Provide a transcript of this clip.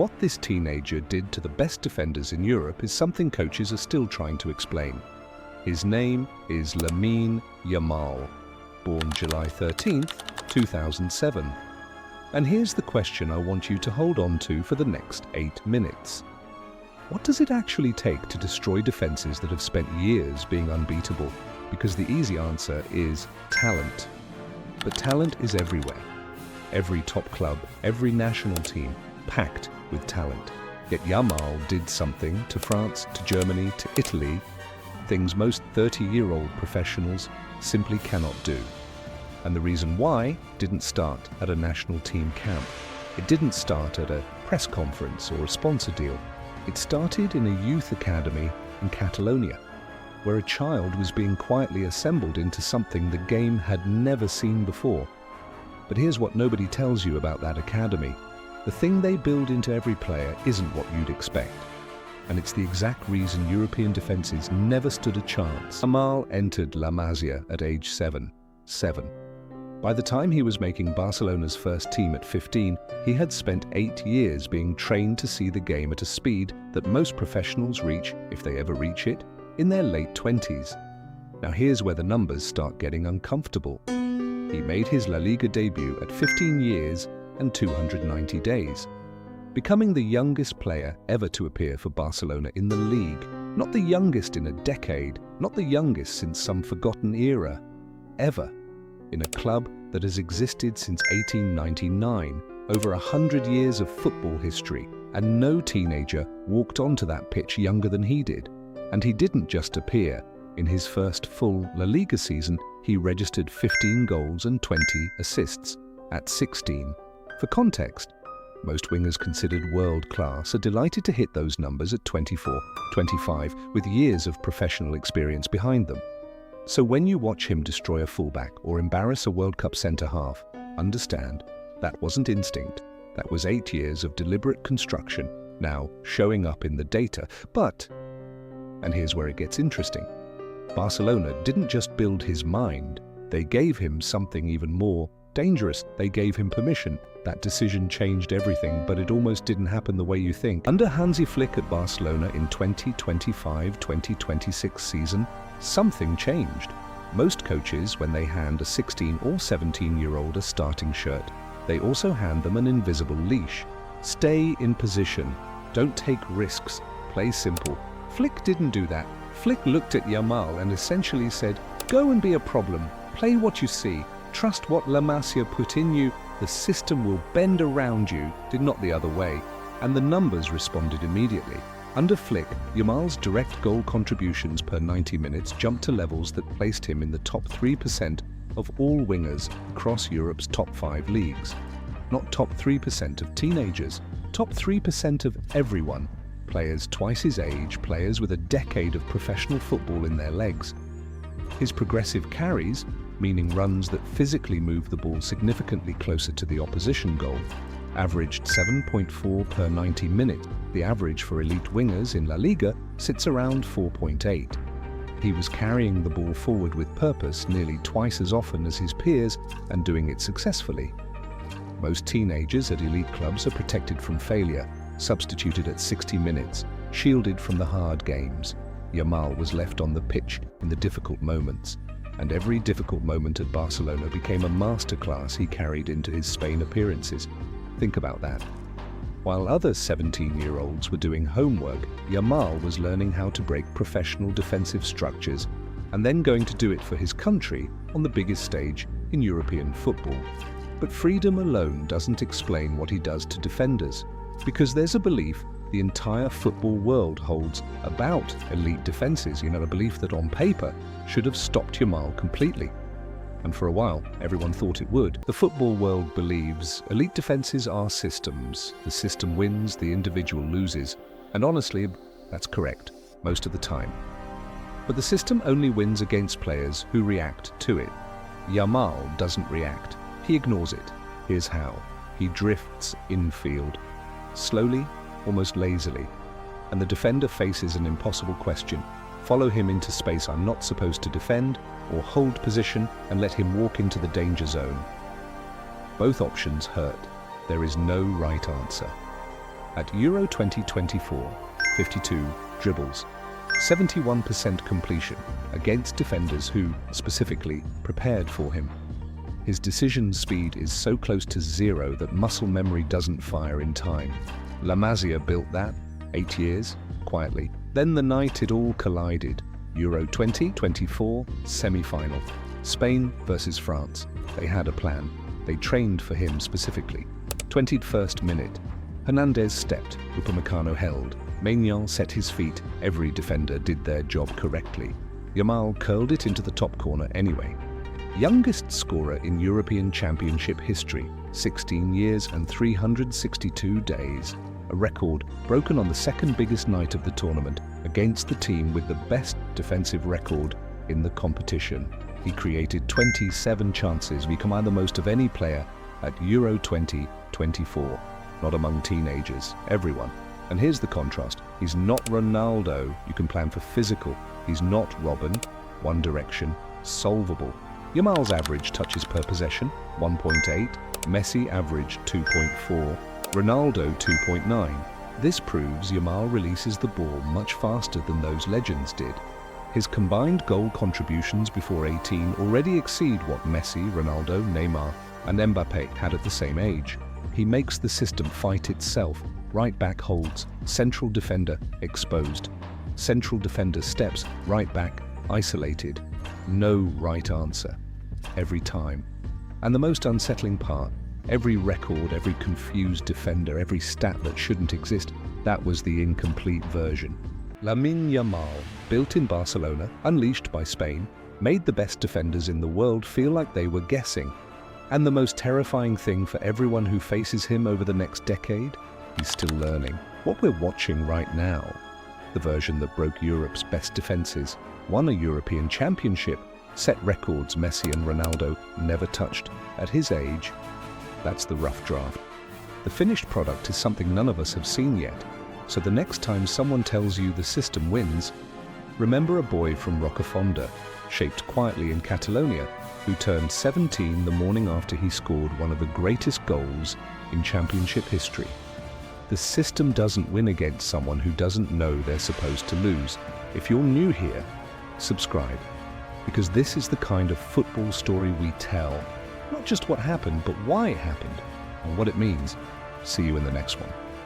What this teenager did to the best defenders in Europe is something coaches are still trying to explain. His name is Lamine Yamal, born July 13th, 2007. And here's the question I want you to hold on to for the next 8 minutes. What does it actually take to destroy defenses that have spent years being unbeatable? Because the easy answer is talent. But talent is everywhere. Every top club, every national team, packed with talent. Yet Yamal did something to France, to Germany, to Italy, things most 30-year-old professionals simply cannot do. And the reason why didn't start at a national team camp. It didn't start at a press conference or a sponsor deal. It started in a youth academy in Catalonia, where a child was being quietly assembled into something the game had never seen before. But here's what nobody tells you about that academy. The thing they build into every player isn't what you'd expect. And it's the exact reason European defenses never stood a chance. Yamal entered La Masia at age 7. By the time he was making Barcelona's first team at 15, he had spent 8 years being trained to see the game at a speed that most professionals reach, if they ever reach it, in their late 20s. Now here's where the numbers start getting uncomfortable. He made his La Liga debut at 15 years and 290 days, becoming the youngest player ever to appear for Barcelona in the league. Not the youngest in a decade, not the youngest since some forgotten era, ever. In a club that has existed since 1899, over 100 years of football history, and no teenager walked onto that pitch younger than he did. And he didn't just appear. In his first full La Liga season, he registered 15 goals and 20 assists at 16. For context, most wingers considered world-class are delighted to hit those numbers at 24, 25, with years of professional experience behind them. So when you watch him destroy a fullback or embarrass a World Cup centre-half, understand that wasn't instinct. That was 8 years of deliberate construction, now showing up in the data. But, and here's where it gets interesting, Barcelona didn't just build his mind, they gave him something even more dangerous. They gave him permission. That decision changed everything, but it almost didn't happen the way you think. Under Hansi Flick at Barcelona in 2025-2026 season, something changed. Most coaches, when they hand a 16 or 17-year-old a starting shirt, they also hand them an invisible leash. Stay in position. Don't take risks. Play simple. Flick didn't do that. Flick looked at Yamal and essentially said, go and be a problem. Play what you see. Trust what La Masia put in you. The system will bend around you, did not the other way. And the numbers responded immediately. Under Flick, Yamal's direct goal contributions per 90 minutes jumped to levels that placed him in the top 3% of all wingers across Europe's top 5 leagues. Not top 3% of teenagers, top 3% of everyone. Players twice his age, players with a decade of professional football in their legs. His progressive carries, meaning runs that physically move the ball significantly closer to the opposition goal, averaged 7.4 per 90 minutes. The average for elite wingers in La Liga sits around 4.8. He was carrying the ball forward with purpose nearly twice as often as his peers and doing it successfully. Most teenagers at elite clubs are protected from failure, substituted at 60 minutes, shielded from the hard games. Yamal was left on the pitch in the difficult moments, and every difficult moment at Barcelona became a masterclass he carried into his Spain appearances. Think about that. While other 17-year-olds were doing homework, Yamal was learning how to break professional defensive structures and then going to do it for his country on the biggest stage in European football. But freedom alone doesn't explain what he does to defenders, because there's a belief the entire football world holds about elite defenses, a belief that on paper should have stopped Yamal completely. And for a while, everyone thought it would. The football world believes elite defenses are systems. The system wins, the individual loses. And honestly, that's correct, most of the time. But the system only wins against players who react to it. Yamal doesn't react. He ignores it. Here's how. He drifts infield, slowly, almost lazily, and the defender faces an impossible question. Follow him into space I'm not supposed to defend, or hold position and let him walk into the danger zone. Both options hurt. There is no right answer. At Euro 2024, 52 dribbles, 71% completion against defenders who, specifically, prepared for him. His decision speed is so close to zero that muscle memory doesn't fire in time. La Masia built that, 8 years, quietly. Then the night it all collided. Euro 2024 semi-final. Spain versus France. They had a plan. They trained for him specifically. 21st minute. Hernandez stepped, Upamecano held. Maignan set his feet. Every defender did their job correctly. Yamal curled it into the top corner anyway. Youngest scorer in European Championship history, 16 years and 362 days. A record broken on the second biggest night of the tournament against the team with the best defensive record in the competition. He created 27 chances. We combined the most of any player at Euro 2024. Not among teenagers, everyone. And here's the contrast. He's not Ronaldo. You can plan for physical. He's not Robben. One direction, solvable. Yamal's average touches per possession, 1.8. Messi average 2.4. Ronaldo 2.9. This proves Yamal releases the ball much faster than those legends did. His combined goal contributions before 18 already exceed what Messi, Ronaldo, Neymar, and Mbappe had at the same age. He makes the system fight itself. Right back holds, central defender exposed. Central defender steps, right back isolated. No right answer. Every time. And the most unsettling part, every record, every confused defender, every stat that shouldn't exist, that was the incomplete version. Lamine Yamal, built in Barcelona, unleashed by Spain, made the best defenders in the world feel like they were guessing. And the most terrifying thing for everyone who faces him over the next decade, he's still learning. What we're watching right now, the version that broke Europe's best defenses, won a European Championship, set records Messi and Ronaldo never touched at his age, that's the rough draft. The finished product is something none of us have seen yet. So the next time someone tells you the system wins, remember a boy from Rocafonda, shaped quietly in Catalonia, who turned 17 the morning after he scored one of the greatest goals in championship history. The system doesn't win against someone who doesn't know they're supposed to lose. If you're new here, subscribe, because this is the kind of football story we tell. Not just what happened, but why it happened, and what it means. See you in the next one.